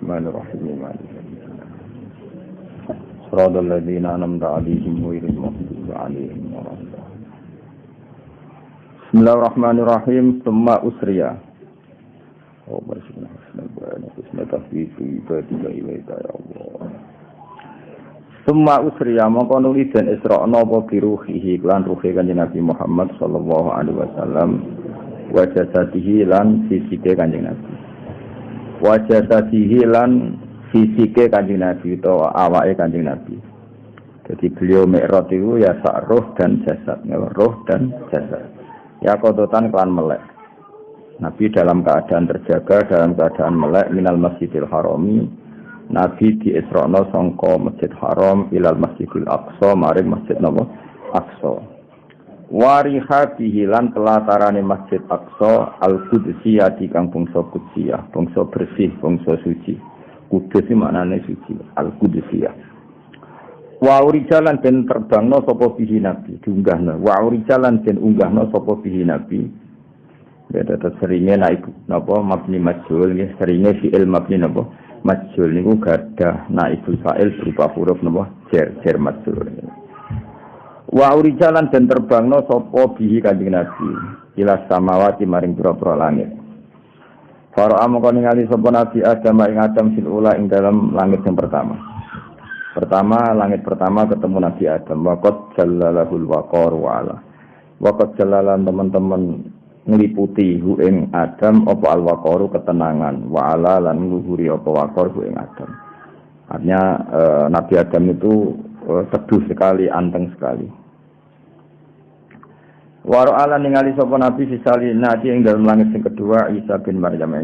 Bismillahirrahmanirrahim. Shiratal ladzina an'amta 'alaihim ghairil maghdubi 'alaihim waladdallin. Bismillahirrahmanirrahim. Tsumma usriya. Oh, Tsumma usriya mongko nuli den Isra'na apa biruhihi lan ruhe Kanjeng Nabi Muhammad sallallahu alaihi wasallam wa jasadihi lan fisike Kanjeng Nabi. Wajah tadihilan fisike Kanjeng Nabi atau awake Kanjeng Nabi. Jadi beliau mi'raj itu ya sak roh dan jasad, roh dan jasad. Ya kodotan kelan melek. Nabi dalam keadaan terjaga, dalam keadaan melek minal Masjidil Harami. Nabi di Isra'na sangka Masjid Haram ilal Masjidil Aqsa maring Masjid napa? Aqsa. Wariha bihilan telatarane Masjid Aqsa al-Qudsiyah di kang bangsa Qudsiyah, bangsa bersih, bangsa suci. Kudus iki maknane suci, al-Qudsiyah. Wa urijalan den terbangno sapa bihi Nabi, diunggahno. Wa urijalan den unggahno sapa bihi Nabi. Ya tetep seringe naik napa mabni majhul nggih, seringe fi'il mabni napa majhul niku gadah naibul fa'il berupa huruf napa jar majhul. Wa urijalan dan terbangno sapa bihi Kanjeng Nabi ila samawati maring pira-pira langit. Para amangka ningali sapa Nabi Adam ing Adam fil ula ing dalam langit yang pertama. Langit pertama ketemu Nabi Adam. Waqad jallalahul waqar wa ala. Waqad jallalan teman-teman ngliputi hu ing Adam apa al waqaru ketenangan wa ala lan luhuri apa waqar hu ing Adam. Artinya Nabi Adam itu teduh sekali, anteng sekali. Waro ala ningali sapa Nabi sisali nadi ing dalem langit sing kedua Isa bin Maryam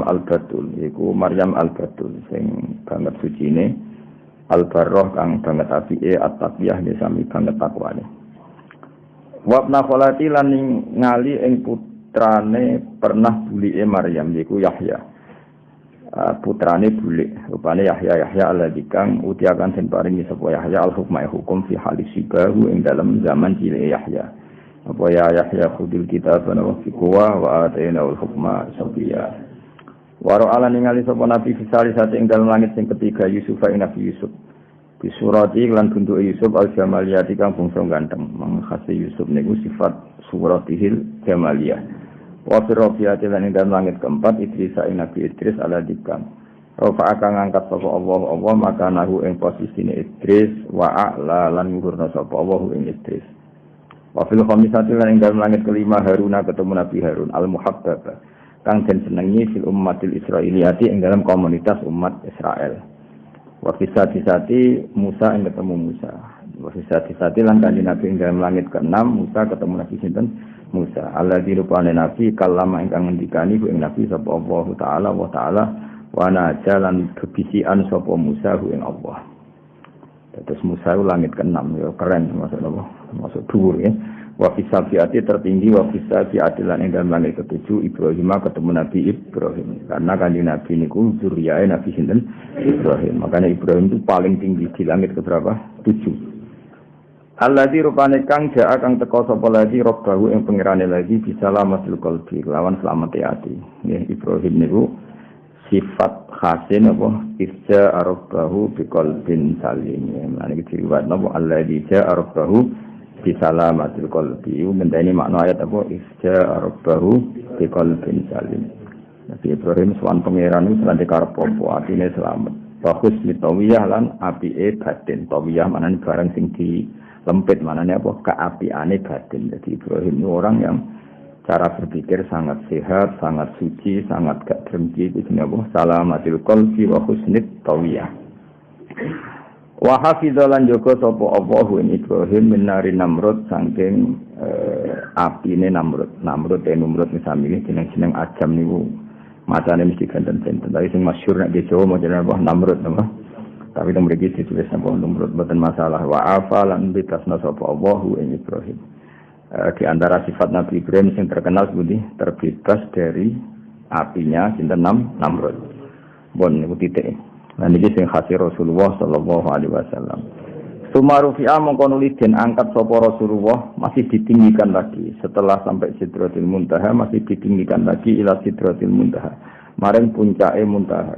al-Batul, iku Maryam al-Batul sing banget sucine, al-Barroh kang banget apike, at-taqiyah sami banget takwane. Wabna kholati lan ningali ing putrane pernah bulike Maryam iku Yahya. Putrane bulik rupane Yahya alladzi kang utiakan den paringi sapa Yahya al-hukma hukum fi halisibahu ing dalam zaman cilik Yahya. Apa ya Yahya khudil kitab wa fiqwa wa atainaul hukma sabiya. Waro ala ningali sapa Nabi fisali sate ing dalam langit sing ketiga Yusuf ing Nabi Yusuf. Bi surati lan bentuk Yusuf al-jamaliyati kang bangsa ganteng. Mangkhase Yusuf niku sifat suratihil jamaliyah. Wa fi rafiati lan ing dalam langit keempat Idris ing Nabi Idris ala dikam. Rafa akan ngangkat sapa Allah maka nahu ing posisine Idris wa a'la lan ngurna sapa Allah ing Idris. Wa fil khamisati lan ing dalam langit kelima Haruna ketemu Nabi Harun al-Muhabbaba kang den senengi fil ummatil Israiliyati ing dalam komunitas umat Israel. Wa fi sati Musa ing ketemu Musa. Wa fi sati lan kanjeng Nabi ing dalam langit keenam Musa ketemu Nabi sinten? Musa. Alladzi rupane Nabi kalama ingkang ngendikani ing Nabi sapa Allah taala wa najalan kebisian sapa Musa ing Allah. Terus Musa langit ke-6 ya keren maksudnya apa? Masuk dhuwur ya. Wa fi safiati tertinggi wa fi safiati lan ing dalam langit ke-7 Ibrahim ketemu Nabi Ibrahim. Karena kanjeng Nabi niku zuriyae Nabi sinten? Ibrahim. Makanya Ibrahim itu paling tinggi di langit keberapa? 7. Alladzi rupane kang jaa kang teka sapa lagi robbahu ing pengirane lagi bisa lamatul qalbi lawan selamat ati. Nggih Ibrahim niku sifat khasin apa irja arabahu biqalbin salim. Mane iki riwayat napa alladzi jaa arabahu bisalamatil qalbi. Mendene makna ayat apa irja arabahu biqalbin salim. Nabi Ibrahim sowan pangeran niku selande karep apa atine selamat. Bagus mitawiyah lan apike batin. Tawiyah manane barang sing di lempit manane apa keapiane batin. Jadi Ibrahim itu orang yang cara berpikir sangat sehat, sangat suci, sangat gak drengki itu jenenge salamatil qalbi wa husnit tawiyah. Wa hafidzalan jaga sapa Allahu Ibrahim minari Namrud saking apine Namrud. Namrud misami jeneng-jeneng ajam niku macane mesti ganten-ganten. Tapi sing masyhur nek di Jawa model apa Namrud napa. Tapi teng mriki ditulis napa Namrud mboten masalah. Wa afalan bitasna sapa Allahu Ibrahim. Di antara sifat Nabi Ibrahim yang terkenal seperti terbebas dari apinya sinten Namrud. Bon niku titik. Lan iki sing khas Rasulullah sallallahu alaihi wasallam. Sumarufi'a mongko nuli den angkat sapa Rasulullah masih ditinggikan lagi setelah sampai Sidratil Muntaha masih ditinggikan lagi ila Sidratil Muntaha. Maring puncake Muntaha.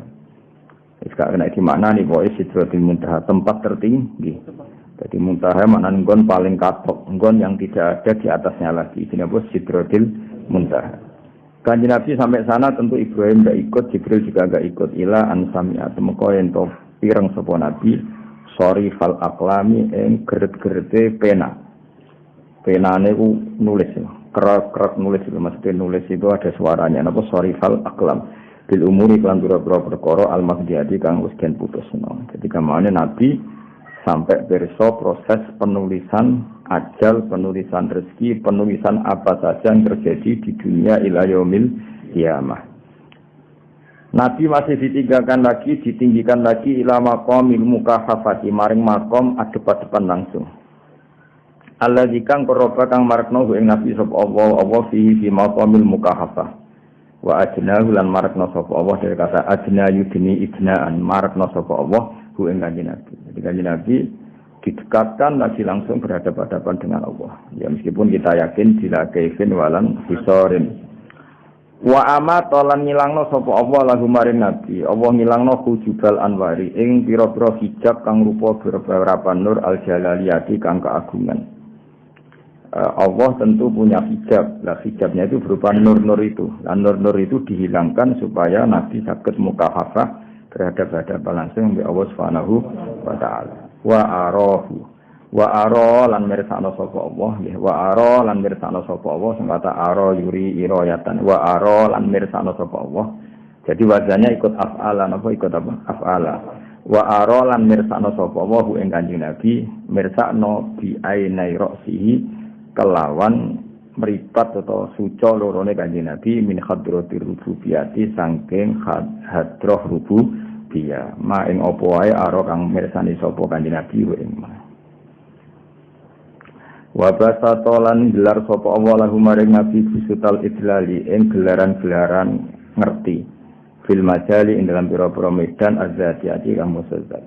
Sekarang kena dimaknani pokoke Sidratul Muntaha, tempat tertinggi. Jadi Muntaha maknane nggon paling katok, nggon yang tidak ada di atasnya lagi. Ini apa Sidratul Muntaha. Kanjeng Nabi sampai sana tentu Ibrahim tidak ikut, Jibril juga enggak ikut. Ila an sami'a temeka ento pireng sapa Nabi sorry fal aklami ing geret-gerete pena. Penane ku nulis, kerak nulis itu maksudnya nulis itu ada suaranya. Napa sorry fal aklam. Bil umuri kelan pira-pira perkara al-maqdiyati kang wis den putusno. Jadi kamane Nabi sampai pirsa proses penulisan ajal, penulisan rezeki, penulisan apa saja yang terjadi di dunia ila yaumil qiyamah. Nabi masih ditinggikan lagi ila maqamil mukahafati maring makom adep-adepan langsung. Alladzi kang qoroba kang marekno ing Nabi sapa Allah fihi fi maqamil mukahafah. Wa ajnahu lan marakna sapa Allah dari kata ajna yudni idnaan marakna sapa Allah hu ing Kanjeng Nabi. Jadi Kanjeng Nabi didekatkan lagi langsung berhadapan-hadapan dengan Allah. Ya meskipun kita yakin bila kaifin walan bisorin. Wa ama tolan ngilangno sapa Allah lahu maring Nabi. Allah ngilangno hujubal anwari ing pira-pira hijab kang rupa beberapa nur al jalaliyati kang keagungan. Allah tentu punya hijab. Lah hijabnya itu berupa nur-nur itu. Dan nur-nur itu dihilangkan supaya Nabi sakit mukahafah berhadapan langsung dengan Allah Subhanahu wa taala. Wa arahu. Wa ara lan mirsakno sapa Allah nggih. Wa ara lan mirsakno sapa Allah sing kata ara yuri irayatan. Wa ara lan mirsakno sapa Allah. Jadi wazannya ikut af'ala napa ikut apa? Af'ala. Wa ara lan mirsakno sapa Allah ing Kanjeng Nabi mirsakno bi ainai ra'sihi kelawan meripat atau suco lorone Kanjeng Nabi min hadratir rububiyati saking hadroh rububiyah ma ing apa wae ara kang mirsani sapa Kanjeng Nabi ing ma wa basatolan gelar sapa Allah lahu maring Nabi bisutal idlali ing gelaran-gelaran ngerti fil majali ing dalam pira-pira medan azatiyati kang musazzal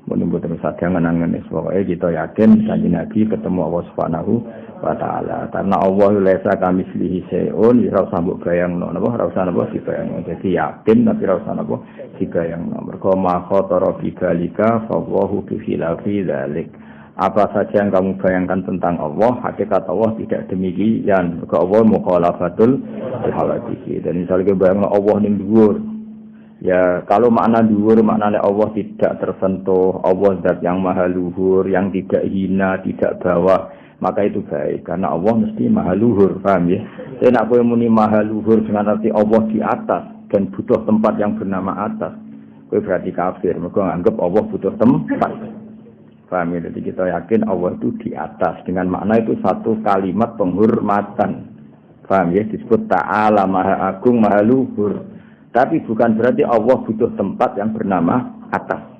menunggu terus saja ngenangan pokoknya kita yakin Kanjeng Nabi ketemu Allah Subhanahu wa ta'ala karena Allah lesa kami selihi se'un ora usah mbok bayangno napa ora usah napa dibayangno jadi yakin tapi ora usah napa dibayangno mergo ma khatara bi balika fa Allahu bi khilafi dzalik apa saja yang kamu bayangkan tentang Allah hakikat Allah tidak demikian mergo Allah mukhalafatul hawadits dan misalnya bayangno Allah ning dhuwur ya kalau makna dhuwur maknanya Allah tidak tersentuh Allah zat yang maha luhur yang tidak hina tidak bawah maka itu baik karena Allah mesti maha luhur paham ya saya nak kowe muni maha luhur dengan arti Allah di atas dan butuh tempat yang bernama atas kowe berarti kafir mergo nganggep Allah butuh tempat paham ya jadi kita yakin Allah itu di atas dengan makna itu satu kalimat penghormatan paham ya disebut ta'ala maha agung maha luhur tapi bukan berarti Allah butuh tempat yang bernama atas.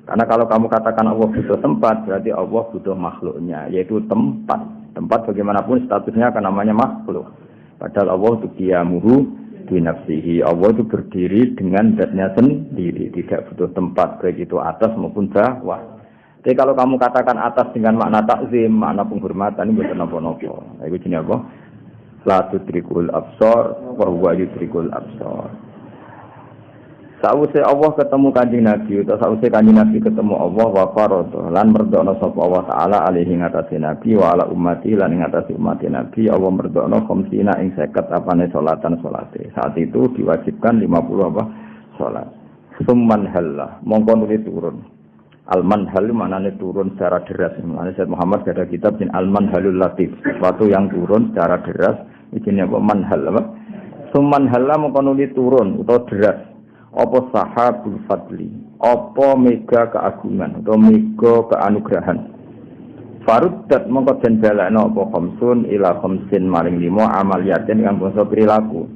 Karena kalau kamu katakan Allah butuh tempat, berarti Allah butuh makhluknya, yaitu tempat. Tempat bagaimanapun statusnya akan namanya makhluk. Padahal Allah itu qiyamuhu bi nafsihi. Allah itu berdiri dengan zatnya sendiri, tidak butuh tempat, baik itu atas maupun bawah. Jadi kalau kamu katakan atas dengan makna takzim, makna penghormatan, ini bukan apa-apa. Itu jenis apa? La tudrikul absar, wa huwa yudrikul absar. Sausé Allah ketemu Kanjeng Nabi utawa sausé Kanjeng Nabi ketemu Allah wa farada lan merdokno sapa Allah taala alaihi ngatasi Nabi wa ala ummati lan ngatasi umat Nabi Allah merdokno khamsina ing 50 apane salatan salate saat itu diwajibkan 50 apa salat summan halla mongko nuli turun al manhal manane turun secara deras manane Sayyid Muhammad ada kitab bin al manhalul latif sesuatu yang turun secara deras iki apa manhal apa summan halla mongko nuli turun utawa deras apa sahabul fadli apa mega keagungan atau mega keanugerahan faruddat mongko den balekno apa khamsun ila khamsin maring 5 amaliyatin kang bangsa perilaku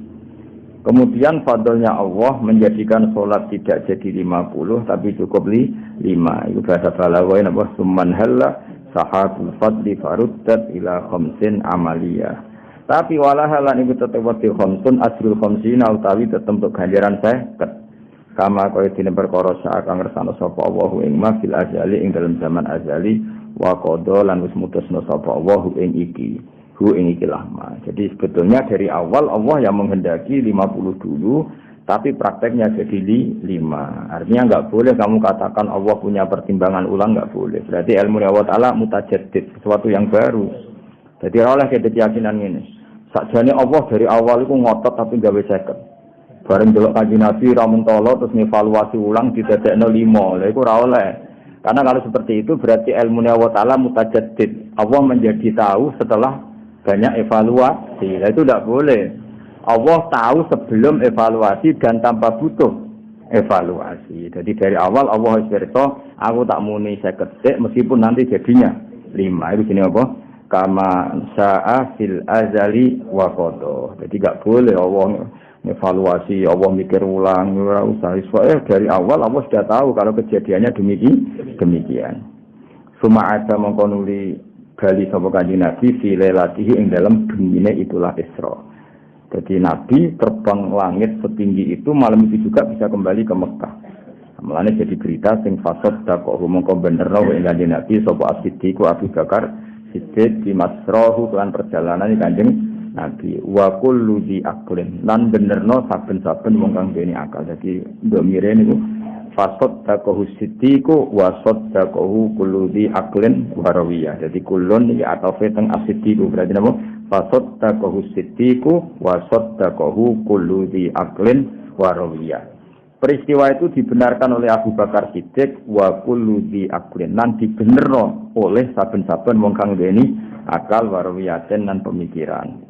kemudian fadlnya Allah menjadikan salat tidak jadi 50 tapi cukup 5 itu bahasa balaghah apa summan halla sahabul fadli faruddat ila khamsin amaliyah tapi walahalan iku tetep wati khamsun asrul khamsina utawi tetep untuk ganjaran 50 kama kaya dene perkara sak kang ngersano sapa Allah ing mafil azali ing dalam zaman azali wa qada lan wis mutusna sapa Allah ing iki lama. Jadi sebetulnya dari awal Allah yang menghendaki 50 dulu Tapi prakteknya jadi 5. Artinya enggak boleh kamu katakan Allah punya pertimbangan ulang, enggak boleh. Berarti ilmu Allah Ta'ala mutajaddid, sesuatu yang baru. Jadi oleh keyakinan ini. Sakjane Allah dari awal itu ngotot tapi gawe 50. Bareng delok Kanjeng Nabi ra mentolo terus ngevaluasi ulang didadekno 5. Lha iku ora oleh. Karena kalau seperti itu berarti ilmu Allah Ta'ala mutajaddid. Allah menjadi tahu setelah banyak evaluasi. Nah, itu tidak boleh. Allah tahu sebelum evaluasi dan tanpa butuh evaluasi. Jadi dari awal Allah berkata, aku tak muni 50 meskipun nanti jadinya 5. Itu sini apa? Kama sa'a fil azali wa qada. Jadi enggak boleh Allah evaluasi, Allah mikir ulang, ora usah. Dari awal Allah sudah tahu kalau kejadiannya demikian. Suma ada mengkonuli gali sapa Kanjeng Nabi fi lailatihi ing dalam bengine itulah Isra. Jadi Nabi terbang langit setinggi itu malam itu juga bisa kembali ke Mekah. Mulane jadi berita sing fasad dakoh mongko benerno ing Kanjeng Nabi sapa As-Siddiq Abu Bakar Siddiq di Masrahu kan perjalanan Kanjeng Nabi wa kullu di aklin lan benerno saben-saben wong kang duweni akal. Jadi domire niku fasad dakoh Siddiq wa sadaqahu kullu di aklin wa rawiyah. Jadi kulun iki atafe teng As-Siddiq berarti napa? Fasaddaqahu siddiqu wa saddaqahu kullu dhi aqlin wa rawiyah. Peristiwa itu dibenarkan oleh Abu Bakar Siddiq wa kullu dhi aqlin lan dibenerno oleh saben-saben wong kang duweni akal wa rawiyaten lan pemikiran.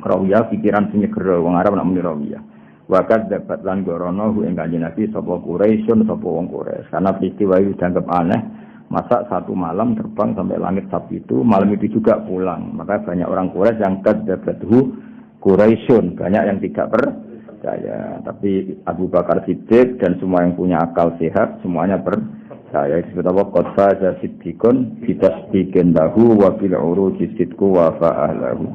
Rawiyah pikiran sing nyegero wong Arab nak muni rawiyah. Wa kadzabat lan gorono ing Kanjeng Nabi sapa Quraisyun sapa wong Quraisy. Karena peristiwa itu dianggap aneh. Masa satu malam terbang sampai langit Sabtu itu, malam itu juga pulang. Maka banyak orang Quraisy yang kadzabathu Quraisyun, banyak yang tidak percaya. Tapi Abu Bakar Siddiq dan semua yang punya akal sehat, semuanya percaya. Disebut apa? Qad faza siddiqun bi tasdiqin lahu wa bil uruji sidqu wa fa'alahu.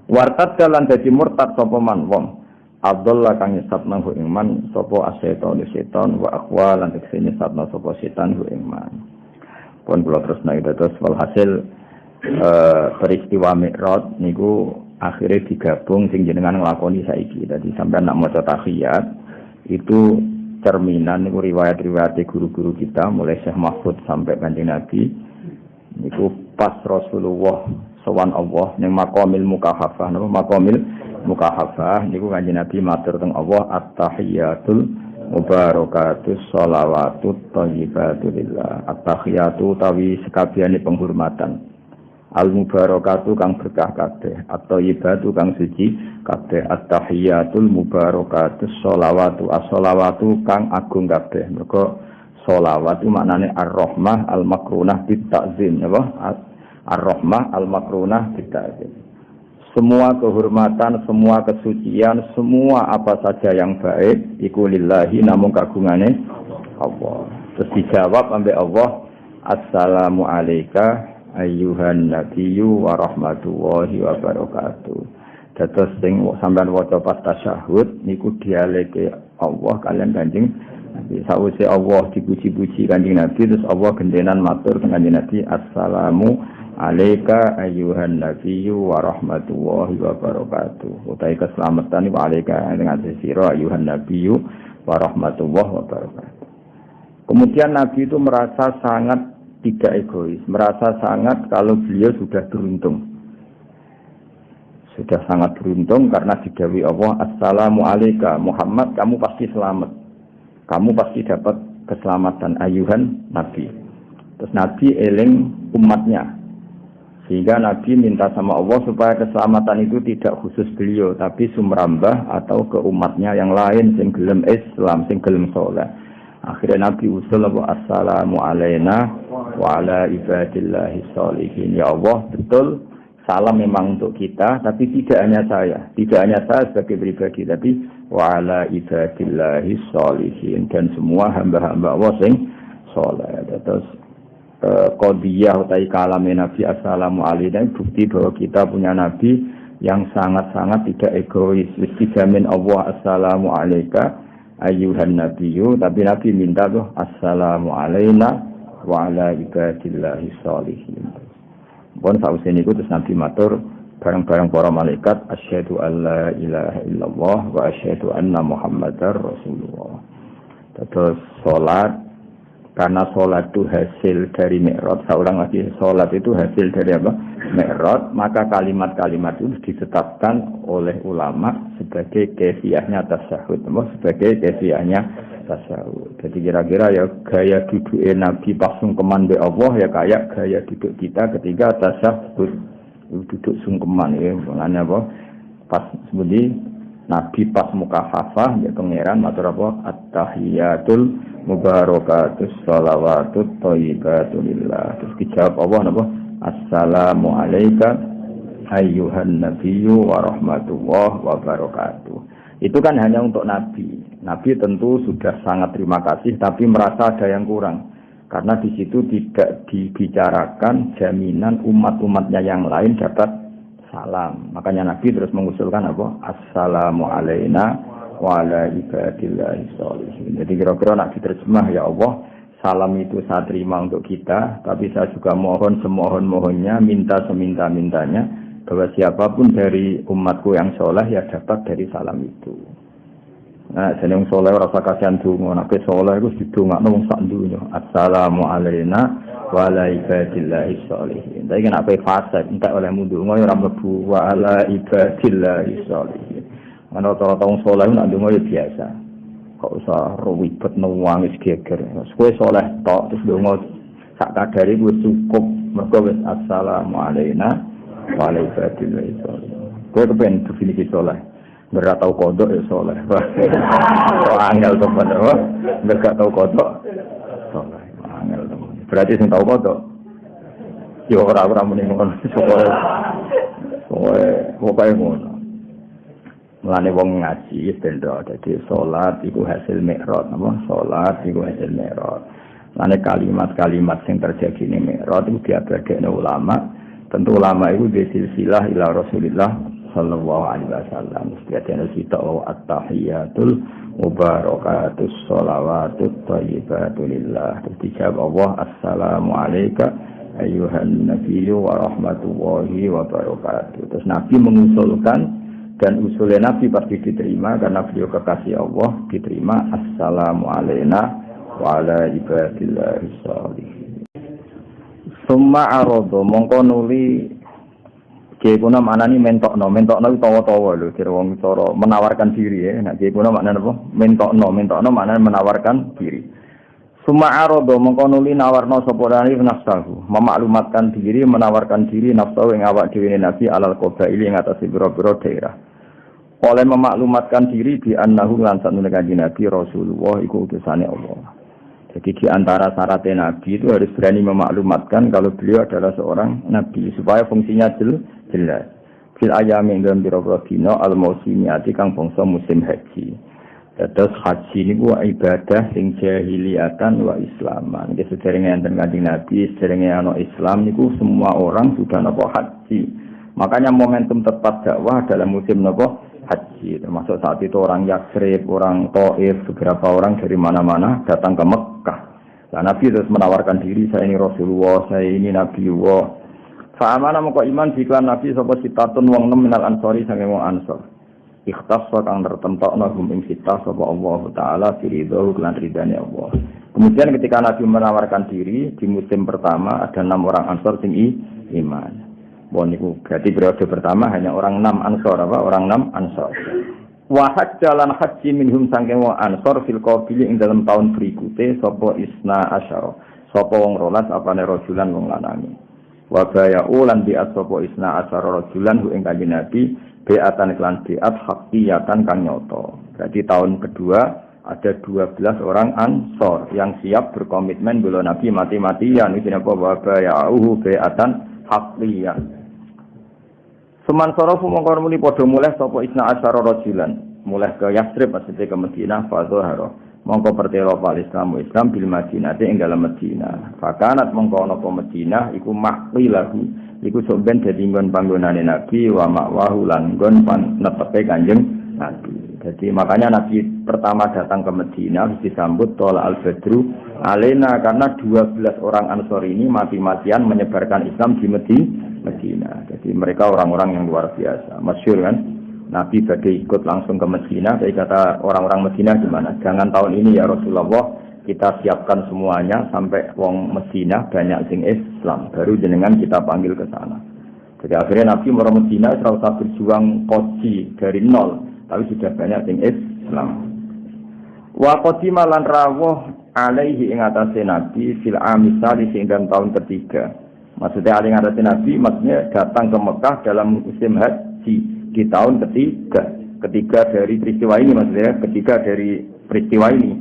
Wartad dalan dadi murtad sapa man wong. Abdullah kang nyesatna hu ing man sapa asyaiton setan wa aqwa lan tekse nyesatna sapa setan hu ing man. Pun kula terus naik terus walhasil peristiwa Mi'raj niku akhirnya digabung sing jenengan nglakoni saiki. Dadi sampean nak maca tahiyat itu cerminan niku riwayat-riwayat guru-guru kita mulai Syekh Mahfud sampai Kanjeng Nabi niku pas Rasulullah sowan Allah ning maqamil mukahafah napa maqamil mukahafah niku Kanjeng Nabi matur teng Allah at-tahiyatul mubarakatus sholawatut thayyibatu lillah. At-tahiyatu tawi sekabehane penghormatan. Al-mubarakatu kang berkah kabeh, at-thayyibatu kang suci kabeh, at-tahiyatul mubarakatus sholawatu as-sholawatu kang agung kabeh. Mergo sholawat itu maknane ar-rahmah al-makrunah bit-ta'zim, apa? Ar-rahmah al-makrunah bit-ta'zim. Semua kehormatan, semua kesucian, semua apa saja yang baik iku lillahi namung kagungane Allah. Terus dijawab ambek Allah, assalamu alayka ayyuhan nabiyyu wa rahmatullahi wa barakatuh. Dados sing sampean waca pas tasyahud niku dialeke Allah kalian Kanjeng Nabi. Sawise Allah dipuji-puji Kanjeng Nabi terus Allah gendenan matur teng Kanjeng Nabi, assalamu alaika ayyuhan nabiyyu wa rahmatullahi wa barakatuh. Utai keselamatan iku alaika dengan sira ayyuhan nabiyyu wa rahmatullahi wa barakatuh. Kemudian Nabi itu merasa sangat tidak egois, merasa sangat kalau beliau sudah beruntung. Sudah sangat beruntung karena didhawuhi Allah, assalamu alaika Muhammad, kamu pasti selamat. Kamu pasti dapat keselamatan ayyuhan nabi. Terus Nabi eling umatnya. Sehingga Nabi minta sama Allah supaya keselamatan itu tidak khusus beliau, tapi sumrambah atau ke umatnya yang lain, sing gelem Islam, sing gelem saleh. Akhirnya Nabi usul assalamu alaina wa ala ibadillahi sholihin. Ya Allah, betul, salam memang untuk kita, tapi tidak hanya saya sebagai pribadi, tapi wa ala ibadillahi sholihin, dan semua hamba-hamba Allah sing saleh. Terus qadiyah utai kalame Nabi assalamu alaihi bukti bahwa kita punya Nabi yang sangat-sangat tidak egois. Wis dijamin Allah assalamu alaika ayyuhan nabiyyu, tapi Nabi minta tuh assalamu alaina wa ala ibadillahi sholihin. Pun sausé niku terus Nabi matur bareng-bareng para malaikat asyhadu alla ilaha illallah wa asyhadu anna muhammadar rasulullah. Terus salat, karena sholat itu hasil dari mi'raj, seorang lagi sholat itu hasil dari apa? Mi'raj, maka kalimat-kalimat itu ditetapkan oleh ulama sebagai kefiyahnya tasyahud, sebagai kefiyahnya tasyahud. Jadi kira-kira ya gaya duduk Nabi pas sungkeman be Allah ya kayak gaya duduk kita ketika tasyahud, duduk sungkeman ya, makanya apa? Pas seperti Nabi pas mukafafah ya pangeran matur apa? At-tahiyatul mubarakatus shalawatut thayyibatulillah. Terus dijawab Allah napa? Assalamu alayka ayyuhan nabiyyu wa rahmatullah wa barakatuh. Itu kan hanya untuk Nabi. Nabi tentu sudah sangat terima kasih tapi merasa ada yang kurang. Karena di situ tidak dibicarakan jaminan umat-umatnya yang lain dapat salam. Makanya Nabi terus mengusulkan apa? Assalamu alayna wa ala ibadillahi sholihin. Jadi kira-kira nak diterjemah, ya Allah, salam itu saya terima untuk kita, tapi saya juga mohon semohon-mohonnya, minta seminta-mintanya bahwa siapapun dari umatku yang soleh ya dapat dari salam itu. Nah, jeneng soleh rasa kasihan donga, nek soleh iku didongakno wong sak donya. Assalamu alayna wa ala ibadillahi sholihin. Tapi nek ape fase entek oleh mundunga ya ora mlebu wa ala ibadillahi sholihin. Ana rata-rata wong saleh nak ndonga ya biasa. Kok usah ribet nangis geger. Kowe saleh tok terus ndonga sak kadare wis cukup. Mergo wis assalamu alayna wa ala ibadillahi sholihin. Kowe kepen definisi saleh. Ora tau kodok ya saleh. Angel to padha. Nek gak tau kodok saleh. Angel to. Berarti sing tau kodok ya ora muni ngono. Pokoke ngono. Mulane wong ngaji benda dadi salat iku hasil mi'raj, napa? Salat iku hasil mi'raj. Mulane kalimat-kalimat sing terjadi ning mi'raj iku diabadekne ulama. Tentu ulama iku di silsilah ila Rasulillah sallallahu alaihi wasallam. Setiap kita at-tahiyatul mubarakatus shalawatut thayyibatulillah. Terus dijawab Allah, assalamu alayka ayyuhan nabiyyu wa rahmatullahi wa barakatuh. Terus Nabi mengusulkan dan usulnya Nabi pasti diterima karena beliau kekasih Allah, diterima. Assalamu alayna wa ala ibadillahi sholihin. Summa arodo mongko nuli kiye kuna maknane mentokno utawa-tawa lho kira wong cara menawarkan diri ya. Nek kiye kuna maknane apa? Mentokno maknane menawarkan diri. Summa arodo mongko nuli nawarno sapa dene nafsahu, memaklumatkan diri, menawarkan diri nafsu ing awak dhewe Nabi alal qabaili ing atase pira-pira daerah. Oleh memaklumatkan diri di annahu lan satune kanjeng Nabi Rasulullah iku utusane Allah. Jadi di antara syarat Nabi itu harus berani memaklumatkan kalau beliau adalah seorang Nabi supaya fungsinya jelas. Fil ayami dalam pira-pira dina al-mausimiyati kang bangsa musim haji. Terus haji niku ibadah sing jahiliyatan wa islaman. Iki sederenge enten kanjeng Nabi, sederenge ana Islam niku semua orang sudah napa haji. Makanya momentum tepat dakwah dalam musim napa haji, termasuk saat itu orang Yatsrib, orang Taif, beberapa orang dari mana-mana datang ke Mekah. Nah, Nabi terus menawarkan diri, saya ini Rasulullah, saya ini Nabiullah. Fa'amana moko iman diklan Nabi sapa sitatun wong nem minal ansori sange wong ansor. Ikhtas kang tertentokna hum ing sitah sapa Allah taala firidho lan ridane Allah. Kemudian ketika Nabi menawarkan diri di musim pertama ada 6 orang ansor sing iman. Boniku berarti periode pertama hanya orang 6 ansor orang 6 ansor. Wa hajjalan haji minhum sangking wong ansor fil qabili ing dalam tahun berikute sapa isna asyara. Sapa wong 12 apane rajulan wong lanangi. Wa baya'u lan bi'at sapa isna asyara rajulan ing kanjeng Nabi bi'atan iklan bi'at haqqiyatan kang nyoto. Berarti tahun kedua ada 12 orang ansor yang siap berkomitmen bela Nabi mati-matian iki napa wa baya'u bi'atan haqqiyatan. Suman sorofu mongkon muni padha mulih sapa isna asyara rajulan, mulih ke Yatsrib maksudnya ke Madinah fadzahara. Mongko pertelo Islam bil Madinah ing dalam Madinah. Fakanat mongko ana apa Madinah iku maqilahu, iku sok ben dadi nggon panggonane Nabi wa ma'wahu lan nggon netepe Kanjeng Nabi. Jadi makanya Nabi pertama datang ke Madinah disambut Tola al-Badru Alena karena 12 orang Ansor ini mati-matian menyebarkan Islam di Madinah. Jadi mereka orang-orang yang luar biasa. Masyhur kan? Nabi badai ikut langsung ke Madinah. Tapi kata orang-orang Madinah gimana? Jangan tahun ini ya Rasulullah, kita siapkan semuanya sampai wong Madinah banyak sing Islam. Baru jenengan kita panggil ke sana. Jadi akhirnya Nabi mau Madinah serasa berjuang koji dari nol. Tapi sudah banyak sing Islam. Wa qatima lan rawuh alaihi ing atase Nabi fil amisali sing dalam tahun ketiga. Maksudnya alaihi ing atase Nabi maksudnya datang ke Mekah dalam musim haji di tahun ketiga. Ketiga dari peristiwa ini maksudnya ketiga dari peristiwa ini.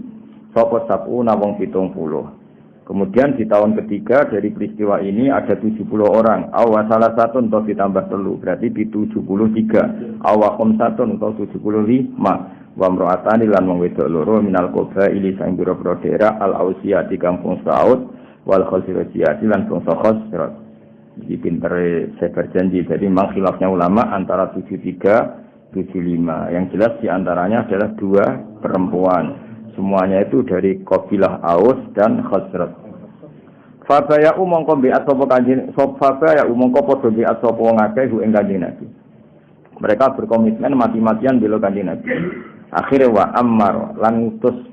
Sapa sab'una wong 70. Kemudian di tahun ketiga dari peristiwa ini ada 70 orang. Awa salah satu atau ditambah telu. Berarti di 73. Awa khamsatun atau 75. Wa mro'atani lan wong wedok loro minal qabaili sang biro-biro daerah al-Ausiyati kampung Saud wal Khazrajiyati lan bangsa Khazraj. Jadi pintere saya berjanji. Jadi memang khilafnya ulama antara 73 75. Yang jelas diantaranya adalah 2 perempuan. Semuanya itu dari kabilah Aus dan Khazraj. Fabaya mongko bi'at sapa kanjeng Fabaya mongko padha bi'at sapa wong akeh ing kanjeng Nabi. Mereka berkomitmen mati-matian bela kanjeng Nabi. Akhire wa ammar lan ngutus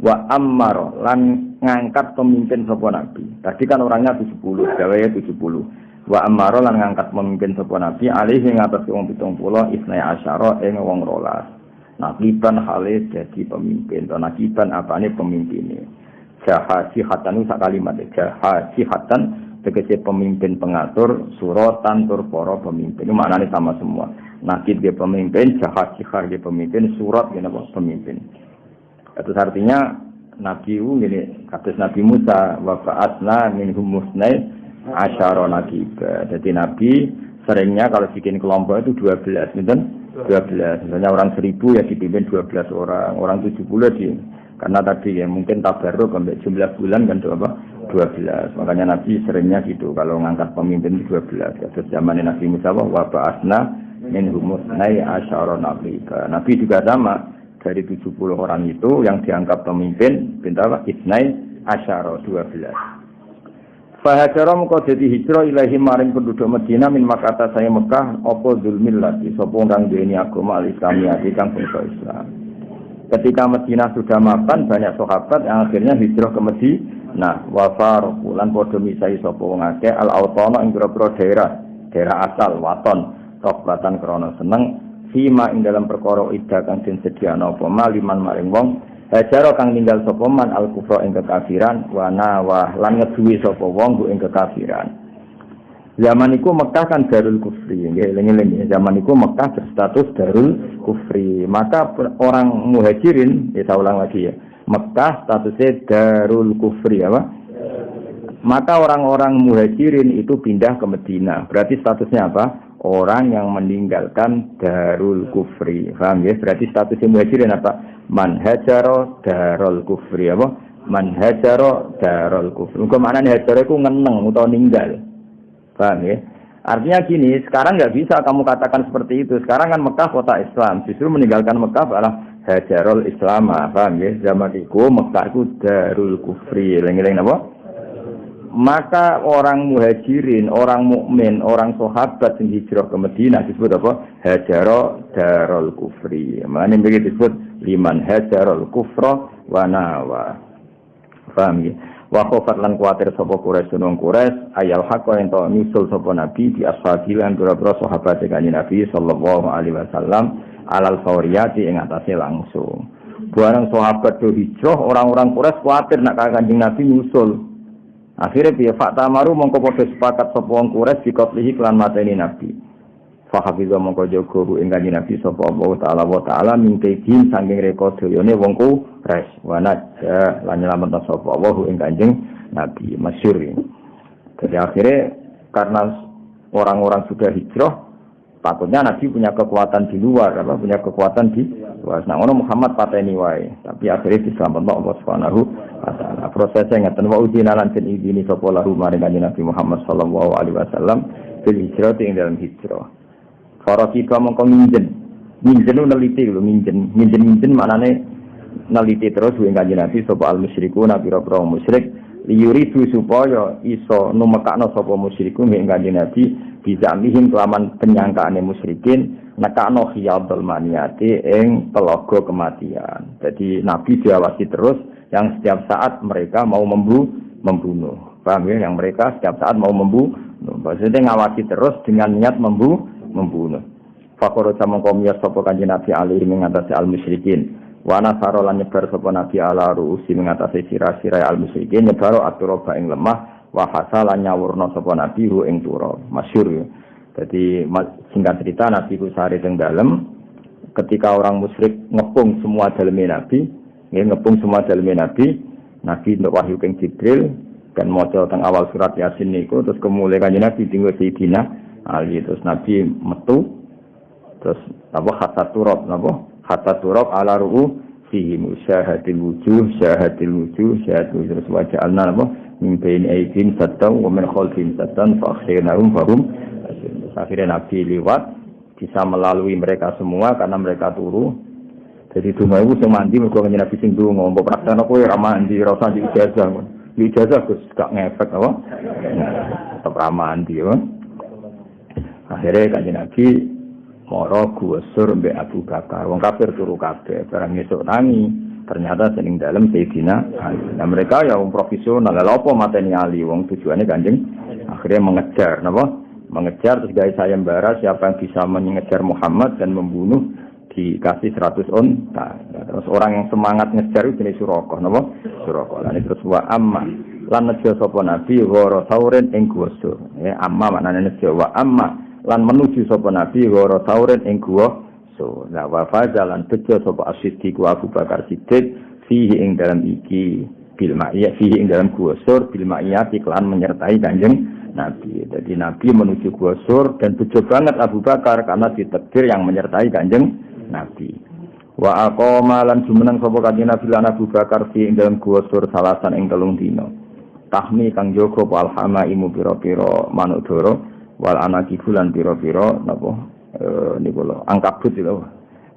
wa ammar lan ngangkat pemimpin sapa Nabi. Tadi kan orangnya 70, gawe 70. Wa ammar lan ngangkat pemimpin sapa Nabi alaihi ngatas wong 70 isna asyara ing wong 12. Nakiban Khalid jadi pemimpin. Nakiban apane pemimpinnya? Jahasihatan sak kalimat. Jahasihatan tegese pemimpin pengatur, suratan tur para pemimpin. Ini maknanya sama semua. Nakib dia pemimpin, jahasihar dia pemimpin, surat dia pemimpin. Itu artinya Nabi ini kata Nabi Musa wa fa'atna minhum musnai asyara nakib. Jadi Nabi seringnya kalau bikin kelompok itu 12, gitu. 12, misalnya orang 1000 ya dipimpin 12 orang 70 di karena tadi ya mungkin tabarruk sampai jumlah bulan kan apa 12. Makanya Nabi seringnya gitu kalau ngangkat pemimpin 12. Terus zaman Nabi Musa wa ba'asna min humusnai asyara nabiyya. Nabi juga sama dari 70 orang itu yang diangkat pemimpin pinta isnai asyara 12. Fahajara mengko dadi hijrah ilahi maring penduduk Madinah min Makkah saya Mekah apa zulmillah sapa kang duweni agama al-Islamiyah kang bangsa Islam. Ketika Madinah sudah mapan banyak sahabat yang akhirnya hijrah ke Madinah wa faruqu lan padha misai sapa wong akeh al-autana ing pira-pira daerah asal waton rokbatan krana seneng fima ing dalam perkara iddah kang den sediakno apa maliman maring wong hajaro kang ninggal sapa man al-kufra ing kekafiran wa nawah lan ngeduwi sapa wong ing kekafiran. Zaman iku Mekah kan Darul Kufri, nggih eling-eling. Zaman iku Mekah berstatus Darul Kufri. Maka orang Muhajirin, saya ulang lagi ya. Mekah statusnya Darul Kufri apa? Maka orang-orang Muhajirin itu pindah ke Madinah. Berarti statusnya apa? Orang yang meninggalkan Darul Kufri. Paham ya? Berarti statusnya Muhajirin apa? Man hajaro Darul Kufri apa? Man hajaro Darul Kufri. Maknane hajaro iku ngeneng utawa ninggal. Paham ya? Artinya gini, sekarang nggak bisa kamu katakan seperti itu. Sekarang kan Mekah kota Islam. Justru meninggalkan Mekah adalah hajarul Islam. Paham ya? Zaman itu Mekah itu Darul Kufri. Leng-leng apa? Maka orang muhajirin, orang mukmin, orang sahabat yang hijrah ke Madinah disebut apa? Hajaro Darul Kufri. Maknanya begitu disebut liman hajarul kufra wa nawa. Paham ya? Wa khofat lan kuatir sapa Quraisy nang Quraisy ayal haqqa ento nyusul sapa Nabi di ashabil lan pira-pira sahabat kanjeng Nabi sallallahu alaihi wasallam alal fawriyati ing atase langsung. Barang sahabat do hijrah orang-orang Quraisy kuatir nak kanjeng Nabi nyusul. Akhirnya piye fakta maru mongko padha sepakat sapa wong Quraisy dikoplihi kelan mateni Nabi. Fa hafiza mongko jaga ing kanjeng Nabi sapa Allah taala mingkejin saking rekodayane wong Quraisy wa najah lan nyelametna sapa Allah ing kanjeng Nabi masyhur. Jadi akhirnya karena orang-orang sudah hijrah takutnya Nabi punya kekuatan di luar punya kekuatan di luar. Nah ngono Muhammad pateni wae tapi akhirnya diselametna Allah Subhanahu wa taala. Prosesnya ngeten wa udina lan den idini sapa lahu maring kanjeng Nabi Muhammad sallallahu alaihi wasallam fil hijrah ing dalam hijrah. Para kita mongko minjen Minjen neliti lho, minjen maknane neliti terus ing Kanjeng Nabi sapa al musyriku nabi pira musyrik liyuridu supaya iso numekakno sapa musyriku ing Kanjeng Nabi bisa mihim kelaman penyangkaane musyrikin nekakno khiyadul maniati ing telaga kematian. Jadi Nabi diawasi terus yang setiap saat mereka mau membunuh. Paham ya? Yang mereka setiap saat mau membunuh. Maksudnya ngawasi terus dengan niat membunuh. Fakoro sama komiyas sapa Kanjeng Nabi alaihi mengatasi al-musyrikin. Wa nasara lan nyebar sapa Nabi ala ruusi mengatasi sira-sira al-musyrikin nyebaro aturoba ing lemah wa hasalan nyawurna sapa Nabi hu ing turab. Masyhur ya. Jadi singkat cerita Nabi ku sare teng dalem ketika orang musyrik ngepung semua daleme Nabi, ngepung semua daleme Nabi, Nabi untuk wahyu ing Jibril dan maca teng awal surat Yasin niku terus kemuliaan Kanjeng Nabi tinggal Sayyidina Ali terus Nabi metu terus apa hatta turab ala ru'u fihi musyahadil wujuh terus waja'alna apa min bain aydin sattan wa min khalfihim sattan fa akhirnahum fahum akhirnya Nabi lewat bisa melalui mereka semua karena mereka turu. Jadi donga iku sing mandi mergo Kanjeng Nabi sing donga mbok praktana kowe ora mandi ora usah ijazah. Ijazah Gus gak ngefek apa? Tetep ra mandi ya. Akhirnya Kanjeng Nabi moro gusur mbek Abu Bakar. Wong kafir turu kabeh, barang esuk tangi. Ternyata sening dalem Sayyidina Ali. Nah mereka ya wong profesional. Lha apa mateni Ali wong tujuane Kanjeng akhirnya mengejar napa? Mengejar terus gawe sayembara siapa yang bisa mengejar Muhammad dan membunuh dikasih 100 unta. Terus orang yang semangat ngejar itu jenis Suraqah napa? Suraqah. Lan terus wa amma lan nejo sapa Nabi ghara sauren ing gusur. Ya amma maknane nejo wa amma lan menuju sapa Nabi ghara sauren ing guwa so la wa fazalan tejo sapa As-Siddiq Abu Bakar Siddiq fihi ing dalam iki bil ma'iyah fihi ing dalam guwa sur bil ma'iyah iklan menyertai Kanjeng Nabi. Jadi Nabi menuju guwa sur dan bejo banget Abu Bakar karena ditakdir yang menyertai Kanjeng Nabi. Wa aqama lan jumeneng sapa Kanjeng Nabi lan Abu Bakar fi ing dalam guwa sur salasan ing 3 dina. Tahmi kang jaga palhama imu pira-pira manuk dara wal anaki bulan pira-pira napa niku lho angkabut lho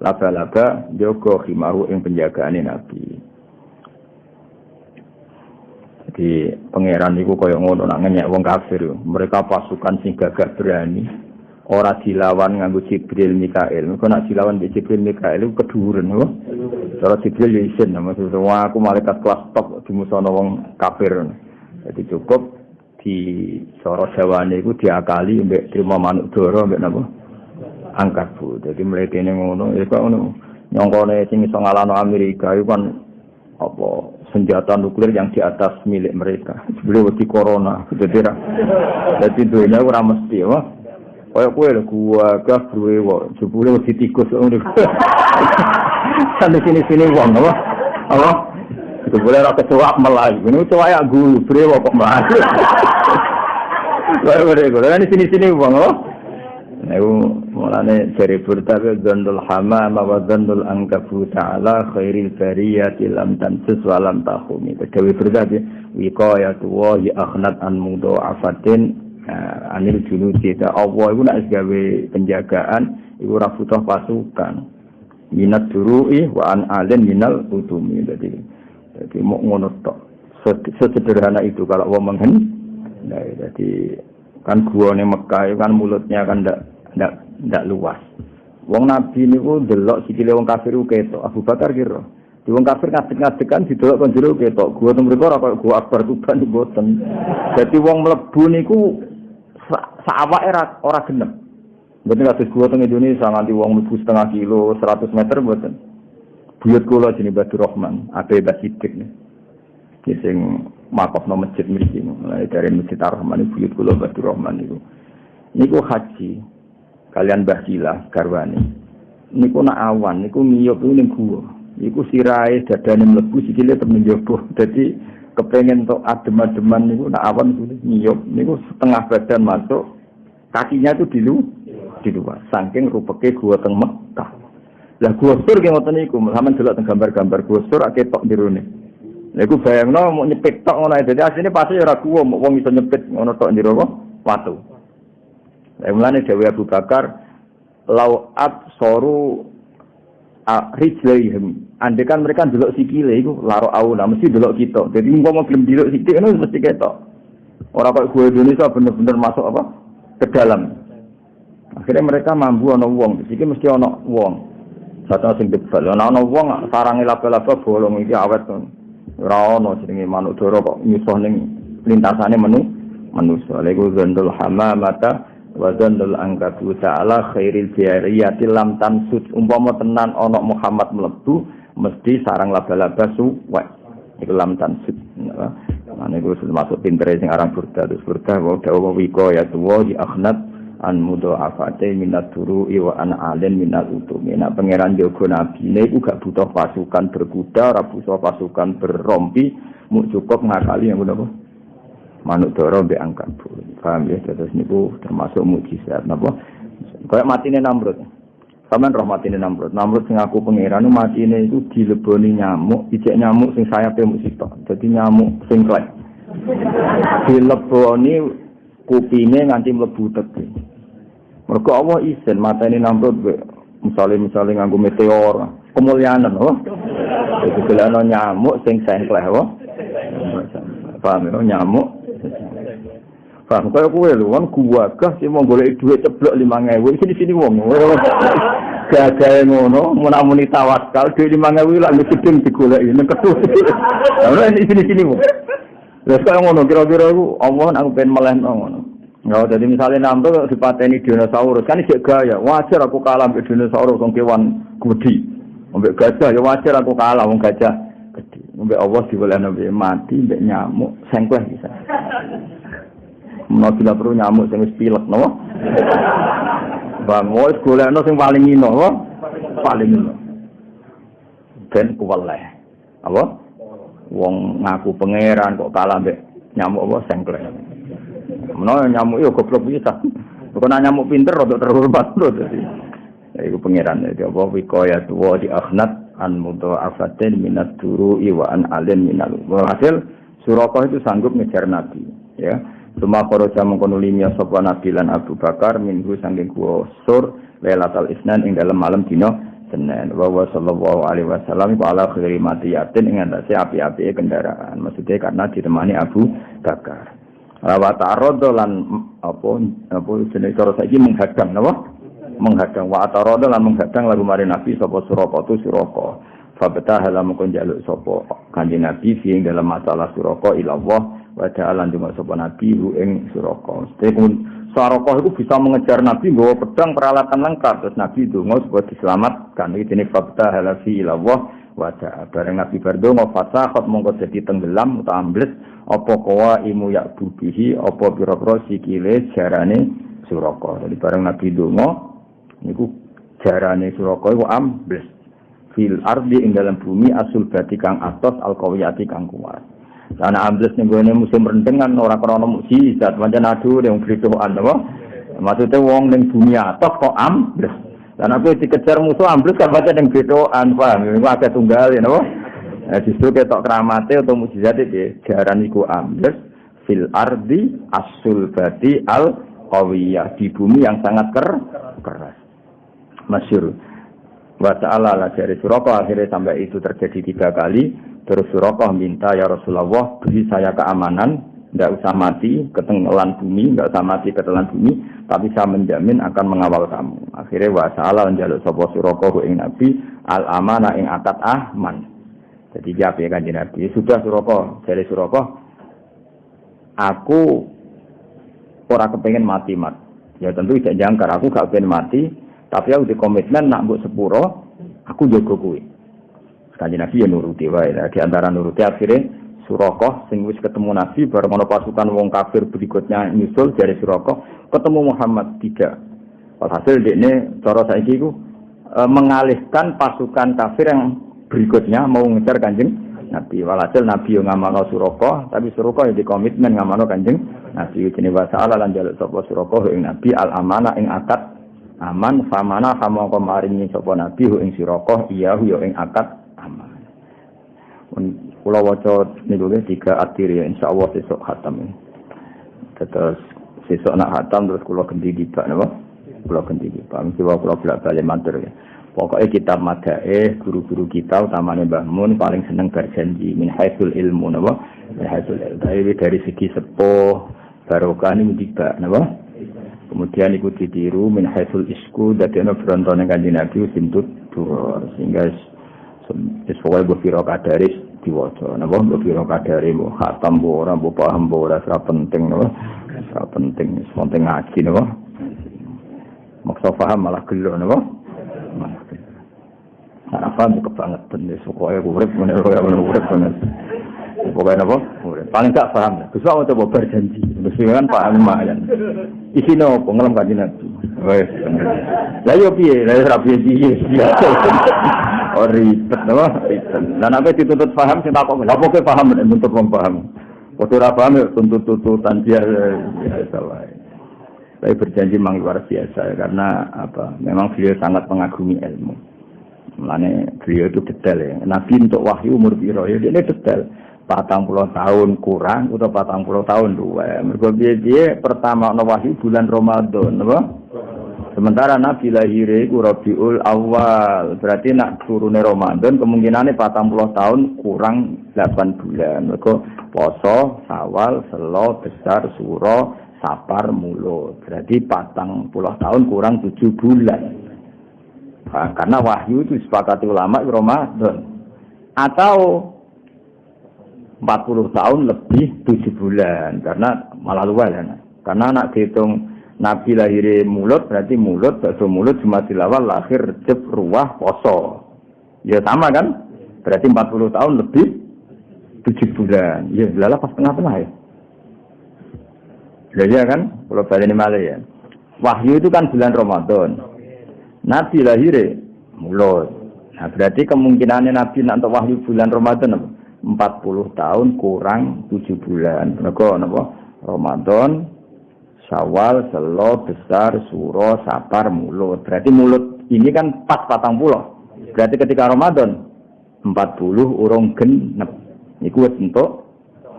laba-laba jaga khimaru ing penjagaane Nabi. Jadi pangeran niku kaya ngono nak ngenyek wong kafir. Mereka pasukan sing gagah berani. Ora dilawan nganggo Jibril Mikail. Mergo nak dilawan mbek Jibril Mikail iku keduren lho. Cara Jibril ya isin maksud aku malaikat kelas top dimusono wong kafir. Jadi cukup di cara Jawane iku diakali mbek trima manuk dara mbek napa angkat bu. Jadi mletene ngono ya kok ngono nyongkone sing iso ngalahno Amerika iku kan apa senjata nuklir yang di atas milik mereka. Sebelum di corona jadi dunia ora mesti ya. Kaya kowe lho gua gak duwe kok jebule wedi tikus ngono. Sampai sini wong apa? Apa? Itu boleh ora kecoak melayu. Ini kecoak ya guru brewo kok melayu. Boleh sini wong apa? Nek mulane jare burtabe dzandul hamam wa dzandul ankabut ala khairil bariyati lam tansus wa lam tahumi. Dewe burtabe wiqayatu wa akhnat an mudha'afatin anil junuti ta Allah iku nek gawe penjagaan iku ora butuh pasukan. Minat duru'i wa an alin minal utumi. Jadi mau ngono tok. Sederhana itu kalau wong menghen. Nah, jadi kan guane Mekah kan mulutnya kan ndak luas. Wong Nabi niku delok sikile wong kafir ku ketok. Abu Bakar kira. Di wong kafir ngadeg-ngadegan didelok kon jero ketok. Gua teng mriku ora kaya gua Akbar Tuban mboten. Dadi wong mlebu niku sawake ora genep. Mboten kados gua teng Indonesia nganti wong mlebu setengah kilo 100 meter mboten. Buyut kula jenenge Badur Rahman, Abe Basidik. Ki sing makofno masjid mriki. Mulai dari Masjid Ar-Rahman buyut kula Badur Rahman niku. Niku haji kalian Mbah Silah garwane. Niku nak awan niku miyop ning gua. Iku sirahe dadane mlebu sikile temen njaba. Dadi kepengin tok adem-ademan niku nak awan miyop niku setengah badan masuk. Kakinya itu di luar. Saking rupeke gua teng Mekah. Lah gua sur ki ngoten niku, sampeyan delok teng gambar-gambar gua sur akeh tok dirone. Lha iku bayangno mau nyepit tok ngono dadi asline pasti ora gua wong iso nyepit ngono tok ndiro watu. Lah mulane Dewi Abu Bakar lau absoru rijlaihim. Andekan mereka ndelok sikile iku laro auna mesti ndelok kita. Jadi umpama gelem ndelok sithik ngono mesti ketok. Ora kok gue Indonesia bener-bener masuk apa? Ke dalam. Akhirnya mereka mampu ana wong, iki mesti ana wong. Satu sing debal, ana wong sarange laba-laba bolong iki awet to. Ora ana jenenge manuk dara kok nyusuh ning lintasane manusa. Lego zandul hamamata wa zandul angkatu ta'ala khairil jariyati lam tansud. Umpama tenan ana Muhammad mlebu mesti sarang laba-laba suwek. Iku lam tansud. Nah niku termasuk pintere sing aran burda terus burda wa dawa wiko ya tuwa di akhnat an mudha'afate minat turu'i wa an alen minat utumi. Nah pangeran Yoga Nabi niku gak butuh pasukan berkuda, ora butuh pasukan berrompi, mung cukup ngakali yang ngono manuk dara mbek angkat. Paham ya, terus niku termasuk mukjizat napa? Kayak matine Namrud. Sampeyan roh matine Namrud. Namrud sing aku pangeran matine iku dileboni nyamuk, ijek nyamuk sing sayape mung sitok. Dadi nyamuk sing klek. Dileboni kupinge nganti mlebu teke. Mergo Allah isin mateni Namrud misale nganggo meteor, kemuliaan lho. Iki kelana nyamuk sing sengkleh wae. Paham ya nyamuk. Paham kaya kowe lho kan gagah sing mau golek dhuwit ceblok 5.000 sini wong. Gagahe ngono, mun tawakal dhuwit 5.000 lak gedeng digoleki nek ketut. Lah sini wong. Lah kaya ngono kira-kira iku Allah aku pengen melehno ngono. Nah, jadi misalnya Namrud dipateni dinosaurus, kan iki gaya. Wajar aku kalah mbek dinosaurus wong kewan gede. Mbek gajah ya wajar aku kalah wong gajah gede. Mbek Allah diwelehno mbek mati mbek nyamuk sengkleh bisa. Menawa perlu nyamuk sing wis pilek napa? Bang wis golekno sing paling ino, apa? Paling ino. Ben kuweleh. Apa? Wong ngaku pangeran kok kalah mbek nyamuk apa sengkleh. Menawa nyamuk yo goblok bisa. Bukan nyamuk pinter rada terhormat lho dadi. Ya iku pangeran dadi apa wikoya tuwa di akhnat an mudha'afatin minat turu'i wa an alin minal. Hasil Suraqah itu sanggup ngejar Nabi, ya. Cuma koroja mengkono limya sapa Nabi lan Abu Bakar minggu saking gua Sur Lailatul Isnan ing dalam malam dina Senin. Wa sallallahu alaihi wasallam ala khairi matiyatin ing atase api-api kendaraan. Maksudnya karena ditemani Abu Bakar. Wa ta'arada lan apa jenenge cara saiki menghadang napa? Menghadang wa ta'arada lan menghadang lagu mari Nabi sapa Suraqah tu Suraqah. Fa betahala mengkon jaluk sapa Kanjeng Nabi sing dalam masalah Suraqah ila Allah wa ta'ala ndonga sapa Nabi ing Suraqah. Suraqah itu bisa mengejar Nabi nggawa pedang peralatan lengkap terus Nabi ndonga supaya diselamatkan. Iki jenenge fa betahala fi ila Allah wa ta'ala. Bareng Nabi bardonga fasakhat mongko dadi tenggelam utawa ambles apa kawa imu yakbu bihi apa pira-pira sikile jarane Suraqah. Jadi bareng Nabi donga niku jarane Suraqah iku ambles fil ardi ing dalam bumi asul bati kang atos alqawiyati kang kuat. Lan ambles ning gone musim rendengan ora krana mukjizat pancen adu yang beritoan apa? Maksudnya wong ning bumi atos kok ambles. Lan aku dikejar musuh ambles kan pancen ning beritoan paham. Iku akeh tunggal ya napa? Justru ketok keramate atau mukjizat iki jaran iku ambles fil ardi as-sulbati al-qawiyah di bumi yang sangat keras. Masyhur. Wa ta'ala la dari Suraqah akhirnya sampai itu terjadi 3 kali. Terus Suraqah minta ya Rasulullah beri saya keamanan, enggak usah mati ketelan bumi, enggak usah mati ketelan bumi, tapi saya menjamin akan mengawal kamu. Akhirnya wa ta'ala njaluk sapa Suraqah ing Nabi al-amana ing akad aman. Jadi jawab ya Kanjeng Nabi, sudah Suraqah, dari Suraqah, aku ora kepengen mati mat. Ya tentu tidak jangkar, aku gak pengen mati, tapi aku di komitmen nak mbok sepuro, aku jaga kowe. Kanjeng Nabi ya nuruti wae. Di antara nuruti akhirnya Suraqah sing wis ketemu Nabi bareng ana pasukan wong kafir berikutnya nyusul dari Suraqah, ketemu Muhammad 3. Hasil dekne cara saiki iku mengalihkan pasukan kafir yang berikutnya mau ngejar Kanjeng Nabi. Walhasil Nabi yang ngamalno Suraqah, tapi Suraqah yang dikomitmen ngamalno Kanjeng Nabi. Jenenge wasa'ala lan jaluk sapa Suraqah ing Nabi al-amana ing akad aman famana kamangka maringi sapa Nabi ing Suraqah iya yo ing akad aman. Kula waca niku 3 akhir ya insyaallah sesuk khatam. Terus sesuk nak khatam terus kula ganti dibak napa? kula ganti iki. Paham siwa kula bolak-balik matur ya. Pokoknya kitab madaih guru-guru kita utamane Mbah Mun paling seneng berjanji min haitsul ilmu napa min haitsul ilmu dari segi sepuh barokah niku tiba napa kemudian iku ditiru min haitsul isku dadi ana brontone Kanjeng Nabi sintut tur sehingga sesuai bofiro kadaris diwaca napa bofiro kadari mbok khatam mbok ora mbok paham mbok ora penting napa ora penting penting ngaji napa maksa paham malah gelo napa apa kebangetan wis pokoke urip meneh urip banget. Pokoke napa? Urip. Paling gak paham. Gus wae coba berjanji. Terus kan paham lumayan. Isine opo ngelem Kanjeng Nabi. Wes. Lah yo piye? Lah ora piye. Oh ribet napa? Ribet. Lah nek dituntut paham sing takok lha pokoke paham nek nuntut wong paham. Kok ora paham yo tuntut-tuntutan biasa wae. Saya berjanji memang luar biasa karena apa? Memang beliau sangat mengagumi ilmu. Mulane beliau itu detail ya. Nabi untuk wahyu umur piro ya dia detail. 40 tahun kurang atau 40 tahun dua. Mergo piye pertama ana wahyu bulan Ramadan, apa? Sementara Nabi lahir iku Rabiul Awal. Berarti nak turune Ramadan kemungkinane 40 tahun kurang 8 bulan. Mergo poso, Syawal, Selo, Besar, Suro, Sapar, Mulut. Berarti 40 tahun kurang 7 bulan. Nah, karena wahyu itu disepakati ulama Ramadan atau 40 tahun lebih 7 bulan karena malah luar ya. Karena nak dihitung Nabi lahir Mulut berarti Mulut bakso Mulut Jumadil Awal lahir Rejab Ruwah Poso ya sama kan berarti 40 tahun lebih 7 bulan ya lala pas tengah-tengah ya kan kalau balik malah ya wahyu itu kan bulan Ramadan Nabi lahir Mulut. Nah, berarti kemungkinannya Nabi untuk wahyu bulan Ramadan 40 tahun kurang 7 bulan. Mereka napa? Ramadan, Syawal, Selo, Besar, Suro, Sapar, Mulut. Berarti Mulut ini kan pas 40. Berarti ketika Ramadan 40 urung genep. Niku wis entuk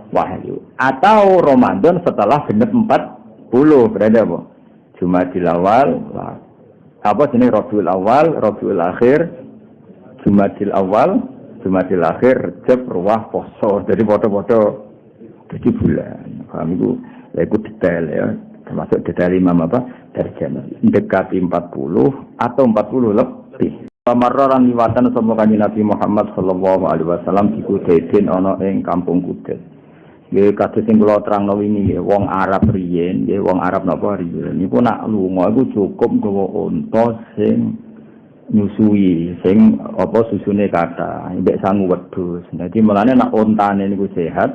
wahyu. Atau Ramadan setelah genep 40 berarti apa? Jumadil Awal, apa jenis Rabiul Awal, Rabiul Akhir, Jumadil Awal, Jumadil Akhir, Rejab, Ruwah, Poso. Jadi foto-foto 7 bulan. Paham itu? Ya itu detail ya. Termasuk detail imam apa? Darjana. Dekati 40 atau 40 lebih. Marraran liwatan sama kanjeng Nabi Muhammad sallallahu alaihi wasallam di Kudaiden ana ing Kampung Kudet. Nggih kados sing kula terangno wingi nggih wong Arab riyen nggih wong Arab napa riyen niku nak lunga iku cukup gawa unta sing nyusui sing apa susune kathah mbek sangu wedhus. Dadi mulane nak untane niku sehat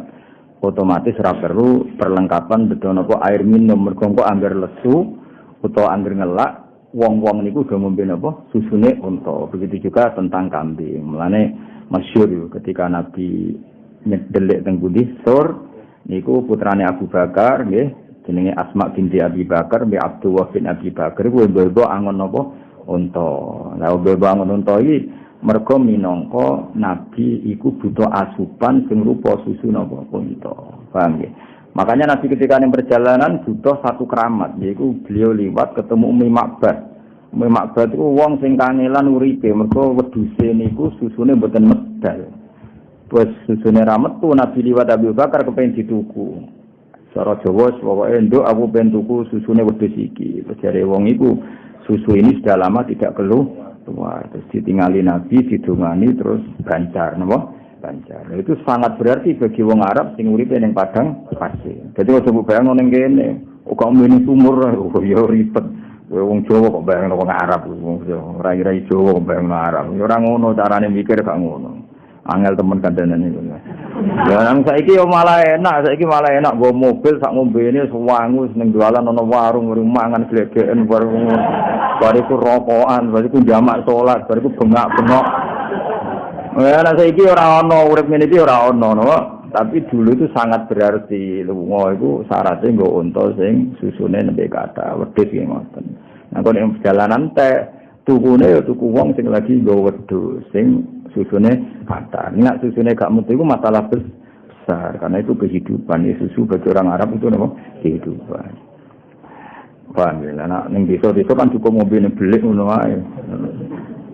otomatis ora perlu perlengkapan betul napa air minum mergo kok anggar lesu utawa anggar ngelak wong-wong niku do ngombe napa susune unta. Begitu juga tentang kambing. Mulane masyhur ketika Nabi nyedelik teng pundi Sur niku putrane Abu Bakar nggih jenenge Asma binti Abi Bakar mbek Abdullah bin Abi Bakar kuwi mbok angon napa unta. Lah mbok angon unta iki mergo minangka Nabi iku butuh asupan sing rupa susu napa unta. Paham nggih? Makanya Nabi ketika ning perjalanan butuh satu keramat yaiku beliau liwat ketemu Umi Makbad. Umi Makbad iku wong sing kangelan uripe mergo wedhuse niku susune mboten medal. Wes susune ramet tuh Nabi liwat Abu Bakar kepengin dituku. Cara Jawa pokoke nduk aku pengen tuku susune wedhus iki. Jare wong iku susu ini sudah lama tidak keluar. Terus ditinggali Nabi didongani terus bancar napa? Bancar. Nah, itu sangat berarti bagi wong Arab sing uripe ning padang pasir. Dadi ojo bayangno ning kene, kok muni sumur ya ribet. Wong Jawa kok bayangno wong Arab wong ora-ora Jawa kok bayangno Arab. Ya ora ngono carane mikir gak ngono. Angel temen kandanan itu. Ya nang saiki yo malah enak go mobil sak ngombene sewangu ning jualan ana warung mangan glegeken bariku rokokan, bariku jamak salat, bariku bengak-bengok. Ya nang saiki ora ana urip ngene iki ora ana no. Tapi dulu itu sangat berarti lunga iku syaratnya nggo unta sing susune nembe kathah, wedhus ki ngoten. Nah kok ning perjalanan teh tukune ya tuku wong sing lagi nggo wedhus sing susune kathah. Nek susune gak mutu iku masalah besar karena itu kehidupan. Ya, susu bagi orang Arab itu apa? Kehidupan. Paham ya, nah ning desa-desa kan cukup mobil belik ngono wae.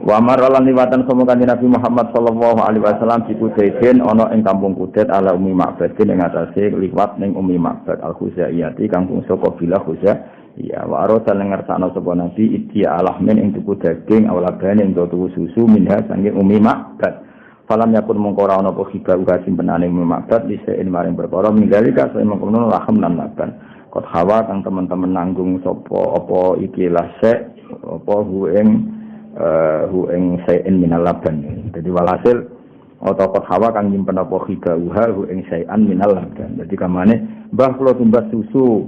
Wa maralan liwatan sama kanjeng Nabi Muhammad sallallahu alaihi wasallam di Kudaiden ana ing kampung Kudet ala Umi Ma'bad ing atase liwat ning Umi Ma'bad al-Khuzaiyati kampung saka bila Khuzaiyah wa arata ngersakno sapa Nabi idya alahmin ing tuku daging awlabane ing tuku susu minha saking Umi Ma'bad. Falam yakun mongko ora ana apa khiba uga simpenane Umi Ma'bad lisein maring perkara minggalika saya mengkono laham lan laban. Kot hawa kang teman-teman nanggung sapa apa iki lasek apa hu ing sayin minal laban. Jadi walhasil kot hawa kang nyimpen apa khiba hu ing sayan minal laban. Jadi kamane mbah kula tumbas susu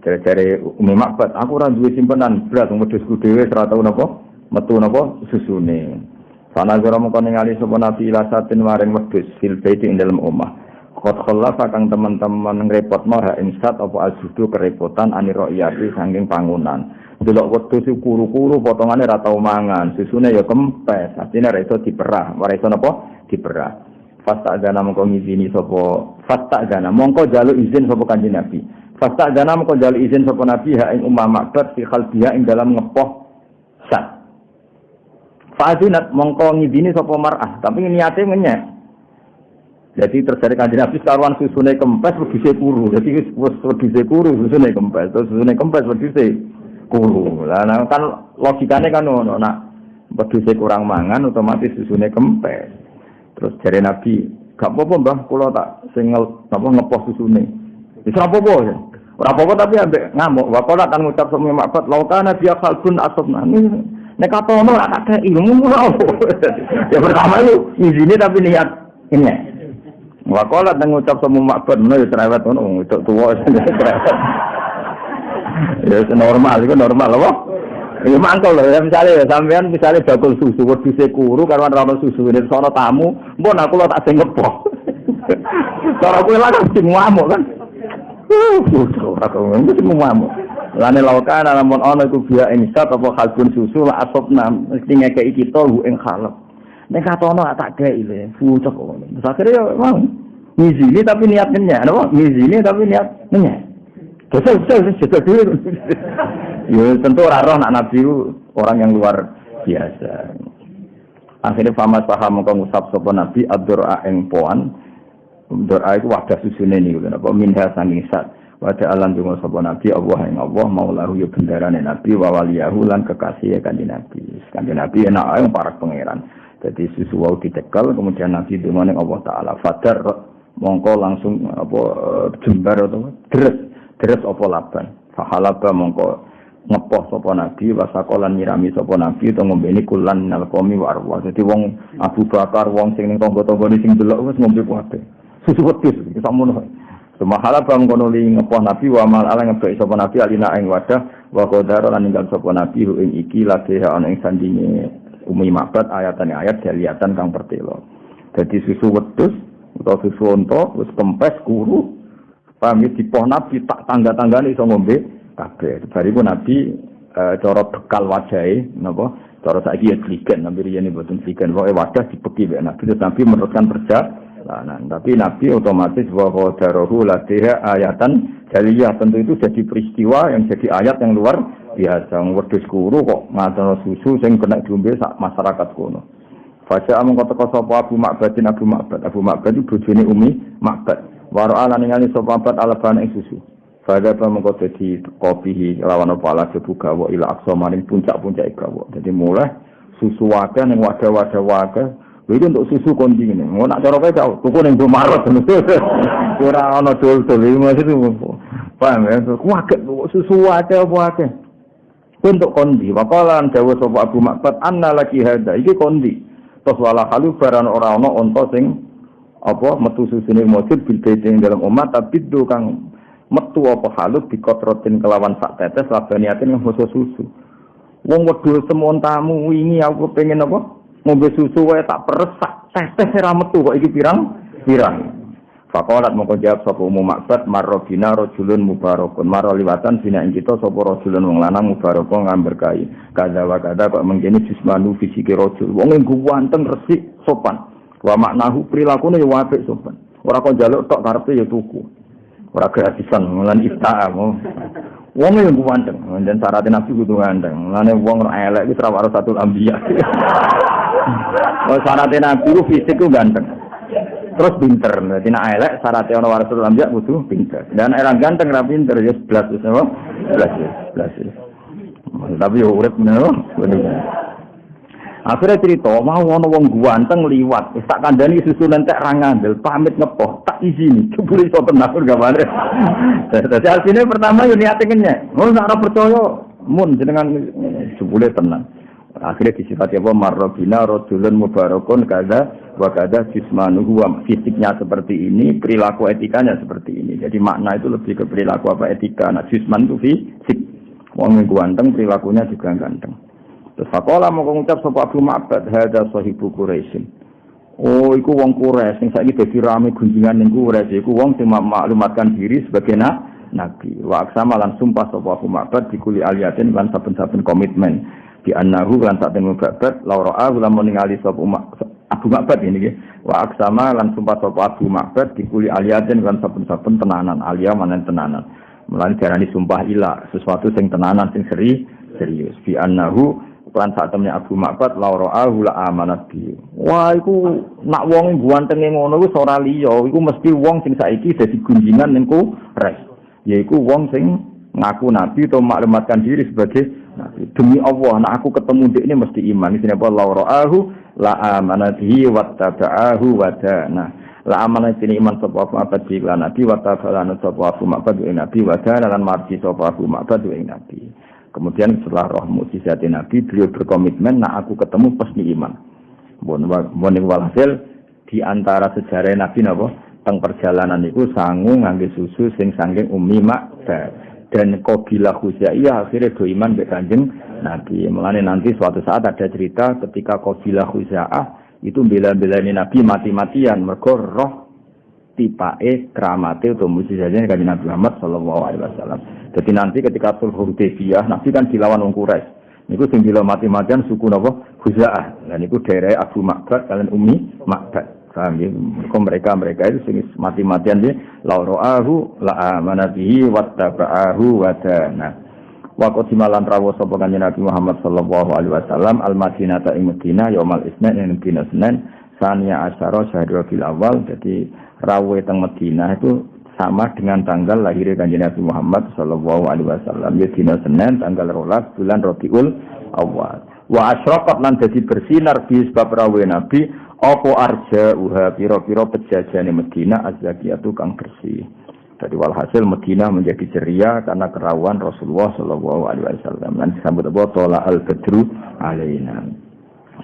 jare-jare Umi Ma'bad aku ora duwe simpenan beras wedhusku dhewe ora tau napa metu napa susune. Sana jara mengko ningali sapa Nabi ilasatin maring wedhus fil baiti ing dalem omah. Kot kholafa kang teman-teman ngrepotno ha insat apa aljudu kerepotan aniro iyati saking pangunan. Delok wedhus kuru-kuru potongane ra tau mangan, susune ya kempes, artine ra iso diperah, ora iso napa diperah. Fasta'dana mongko ngizini sapa fasta'dana mongko njaluk izin sapa Kanjeng Nabi. Fasta'dana mongko njaluk izin sapa Nabi ha ing Ummah Ma'bad fi khalbiha ing dalam ngepoh sat. Fa'adinat mongko ngizini sapa mar'ah, tapi niate ngenyek. Jadi terjadi kanjeng Nabi karuan susune kempes wedhuse kuru. Jadi wis wedhuse kuru susune kempes, terus susune kempes wedhuse kuru. Lah kan logikane kan ngono, nak wedhuse kurang mangan otomatis susune kempes. Terus jare Nabi, gak apa-apa Mbah, kula tak singel napa ngepoh susune. Wis ora apa-apa ya. Ora apa-apa tapi ambek ngamuk. Wa kala kan ngucap sama Ma'bad, "Laukana biya khalbun asabna." Nek katono ora tak ilmu ora. Ya pertama itu izine tapi niat ini. Wakolat nang ngucap sama Ma'bad menawa cerewet ngono itu tuwa cerewet. Ya normal iku normal apa? Ya mangkel lho misale sampean misale bakul susu wedhuse kuru karo ana susu nek sono tamu, mbon aku lho tak sing ngepoh. Cara kowe lah sing ngamuk kan. Ora kok ngono sing ngamuk. Lane laukan lamun ana iku biya insat apa kalbun susu la asopna mesti ngekeki kita ing khalaq. Nek katono tak gawe lho, fucuk kok. Akhire yo mau ngizini tapi niatnya, apa? Ngizini tapi niatnya. Betul dulu. Ya tentu ora roh nak Nabi orang yang luar biasa. Akhirnya famas paham kang ngusap sapa Nabi ad-du'a ing poan. Doa iku wadah susune niku napa minha sanging sat. Wadah alam dungo sapa Nabi Allah ing Allah maulahu ya bendarane Nabi wa waliyahu lan kekasih kanjeng Nabi. Kanjeng Nabi enak ae para pangeran. Jadi susu wau ditekel kemudian Nabi donga ning Allah taala fadar mongko langsung apa jembar atau deres apa laban fahalaba mongko ngepoh sapa Nabi wasakolan nyirami sapa Nabi utawa ngombeni kulan nalqomi wa arwa. Dadi wong Abu Bakar wong sing ning tangga-tanggane sing delok wis ngombe kabeh susu wedhus sakmono. Semahalaba mongko nuli ngepoh Nabi wa mal ala ngebek sapa Nabi alina ing wadah wa qadara lan ninggal sapa Nabi ing iki lagi ana ing sandinge Umi Ma'bad ayatane ayat daliatan kang pertelo. Dadi susu wedhus utawa susu unta wis kempes kuru. Paham dipoh Nabi tak tangga-tanggane iso ngombe kabeh. Bariku Nabi cara bekal wajahe napa? Cara saiki ya kliken Nabi riyane mboten kliken. Pokoke wadah dipeki mek Nabi terus Nabi meneruskan perjalanan. Tapi Nabi otomatis wa qadaruhu latiha ayatan daliyah tentu itu jadi peristiwa yang jadi ayat yang luar biasa wedhus kuru kok ngatono susu sing kena diombe sak masyarakat kono. Faja amung kota sapa Abu Ma'bad Abu Ma'bad itu bojone Umi Ma'bad. Waro ana ningali sapa Ma'bad alaban ing susu. Faja mengko dadi kopihi lawan apa ala sebuga wa ila aqsa maring puncak-puncak gawa. Dadi mulai susu wadah ning wadah-wadah wadah. Lha iki untuk susu kondi ngene. Ngono nak cara kowe tak tuku ning Domaret. Ora ana dol-dol iki maksud paham ya. Kuwaget susu wadah apa akeh. Untuk kondi, wakalan dawuh sapa Abu Ma'bad anna laki hada iki kondi. Terus wala halu baran ora ana unta sing apa metu susune mujud bil bedeng dalam umat tapi do kang metu apa halu dikotrotin kelawan sak tetes labaniatin nggo susu. Wong wedhus semontamu wingi aku pengen apa ngombe susu wae tak peres sak tetes ora metu kok iki pirang. Faqalat mongko jawab sapa Ummu Ma'bad marrobina rajulun mubarakun maroliwatan bina ing kita sapa rajulun wong lanang mubarakun ngamberkahi kada wa kada kok mengkene jismanu fisike rajul wong nggo wanteng resik sopan wa maknahu prilakune ya apik sopan ora kok njaluk tok karepe ya tuku ora gratisan lan ista'am Wong yang ganteng, dan syaratnya Nabi kudu ganteng. Lane wong elek itu ora satu ambiya. Oh syaratnya Nabi ku fisik ku ganteng. Terus pinter. Dadi nek elek syaratnya ana warasul ambiya kudu pinter. Dan era ganteng ra pinter ya blas wis apa? Blas. Tapi yo urip ngono. Akhirnya cerita, mau ana wong ganteng liwat, wis tak kandhani susunan tek ra ngandel, pamit ngepoh, tak izini, jebule iso tenan gamane. Dadi asline pertama yo niate kenyek. Ngono ora percaya mun jenengan jebule tenan. Akhirnya disifati apa marrabina rajulun mubarakun kada wa kada jismanuhu wa fisiknya seperti ini, perilaku etikanya seperti ini. Jadi makna itu lebih ke perilaku apa etika, nah jisman itu fisik. Wong ganteng perilakunya juga ganteng. Terus fakola mau ngucap sapa Abu Ma'bad hadza sahibu Quraisy. Oh, iku wong Quraisy sing saiki dadi rame gunjingan ning Quraisy iku wong sing maklumatkan diri sebagai nabi. Wa aksama lan sumpah sapa Abu Ma'bad dikuli aliyatin lan saben-saben komitmen di annahu lan sak temu Ma'bad laura'a lan ningali sapa Abu Ma'bad ini nggih. Wa aksama lan sumpah sapa Abu Ma'bad dikuli aliyatin lan saben-saben tenanan aliya manen tenanan. Mulane diarani sumpah ila sesuatu sing tenanan sing serius. Di annahu lan sak temne Abu Ma'bad laura'ahu la amanat bi. Wah iku nak wong gantenge ngono wis ora liya, iku mesti wong sing saiki dadi gunjingan ning Quraisy. Yaiku wong sing ngaku nabi atau maklumatkan diri sebagai nabi. Demi Allah, nak aku ketemu dekne mesti iman. Iki apa laura'ahu la amanat bi wattaba'ahu wa dana. La amanat ini iman sapa Abu Ma'bad bi lan nabi wattaba'ana sapa Abu Ma'bad bi nabi wa dana lan marji sapa Abu Ma'bad bi nabi. Kemudian setelah roh mukjizat Nabi, beliau berkomitmen, nak aku ketemu pasti iman. Bon walhasil di antara sejarah Nabi napa teng perjalanan itu sangu ngangge susu sing saking Ummi Ma'bad dan Qabilah Khuzaiyah akhirnya do iman mbek Kanjeng Nabi. Mulane nanti suatu saat ada cerita ketika Qabilah Khuzaiyah itu bela-belani Nabi mati-matian mergo roh tipake kramate atau mukjizatnya Kanjeng Nabi Muhammad sallallahu alaihi wasallam. Jadi nanti ketika Sulhul Hudaybiyah Nabi kan dilawan wong Quraisy. Niku sing dilo mati-matian suku napa? Khuzaah. Lah niku daerah Abu Ma'bad kalian Ummi Ma'bad. Paham ya? Mereka itu sing mati-matian dia laura'ahu la amana bihi wattaba'ahu wa dana. Wa qadimalan rawu sapa Kanjeng Nabi Muhammad sallallahu alaihi wasallam al-Madinah ing Madinah yaumal Isnin ing dina Senin sania asyara syahrul awal. Jadi rawu teng Madinah itu sama dengan tanggal lahir Kanjeng Nabi Muhammad sallallahu alaihi wasallam ya dina Senin tanggal 12 bulan Rabiul Awal. Wa asyraqat lan dadi bersinar bi sebab rawuh Nabi apa arja uha pira-pira pejajane Madinah az-zakiyatu kang bersih. Jadi walhasil Madinah menjadi ceria karena kerawuhan Rasulullah sallallahu alaihi wasallam lan disambut apa tola al-badru alaina.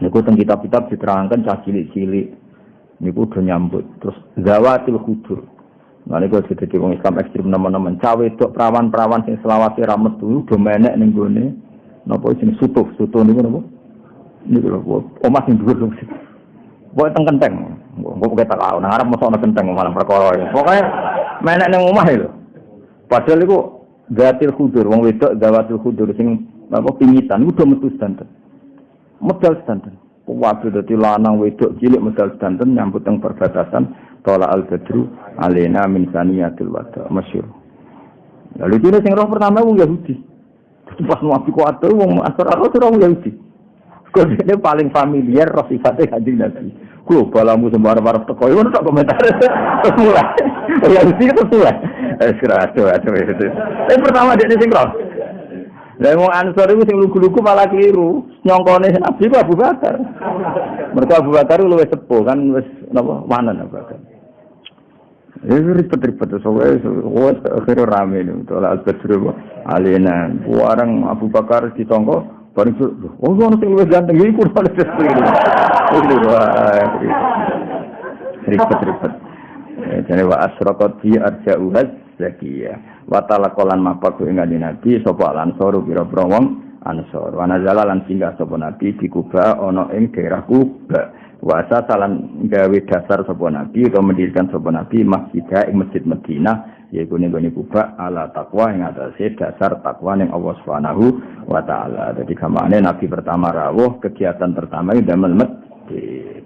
Niku teng kitab-kitab diterangkan cah cilik-cilik niku do nyambut terus zawatil khudur. Nah niku dadi wong Islam ekstrem nemen-nemen cawe tok perawan-perawan sing selawase ra metu do menek ning gone napa sing sutuh niku napa? Niku lho omah sing dhuwur lho. Pokoke teng kenteng. Kok ketak nang arep mosok nang kenteng malah perkara. Pokoke menek ning omah lho. Padahal iku zawatil khudur wong wedok zawatil khudur sing apa pingitan iku do metu sedanten. Medal sedanten. Waktu dadi lanang wedok cilik medal sedanten nyambut teng perbatasan Tola al-Badru alena min saniyatil wada masyhur. Lalu dene sing roh pertama wong Yahudi. Pas nabi ku atur wong asar-asar wong Yahudi. Kok dene paling familiar roh sifate Kanjeng Nabi. Ku balamu sembar-bar teko ngono tak komentar. Terus mulai. Yahudi itu mulai. Aduh. Pertama dene sing roh. Lah wong Ansor iku sing lugu-lugu malah keliru. Nyongkone Nabi ku Abu Bakar. Mergo Abu Bakar luwih sepuh kan wis napa wanen Abu Bakar. Ribet-ribet soalnya akhirnya rame nih tolak al-Badru alena warang Abu Bakar di tonggo baru itu oh orang yang lebih ganteng ini pun ada ribet-ribet jadi wa asraqat bi arja'uhaz zakiyah wa talaqalan mapaku ing Nabi sapa Ansor pira-pira wong Ansor wa nazala lan singgah sapa Nabi di Kuba ana ing daerah Kuba wasa salan gawe dasar sapa Nabi atau mendirikan sapa Nabi masjidah ing Masjid Madinah yaiku ning Kuba ala takwa ing atase dasar takwa ning Allah Subhanahu wa taala. Dadi kamane Nabi pertama rawuh kegiatan pertama damel masjid.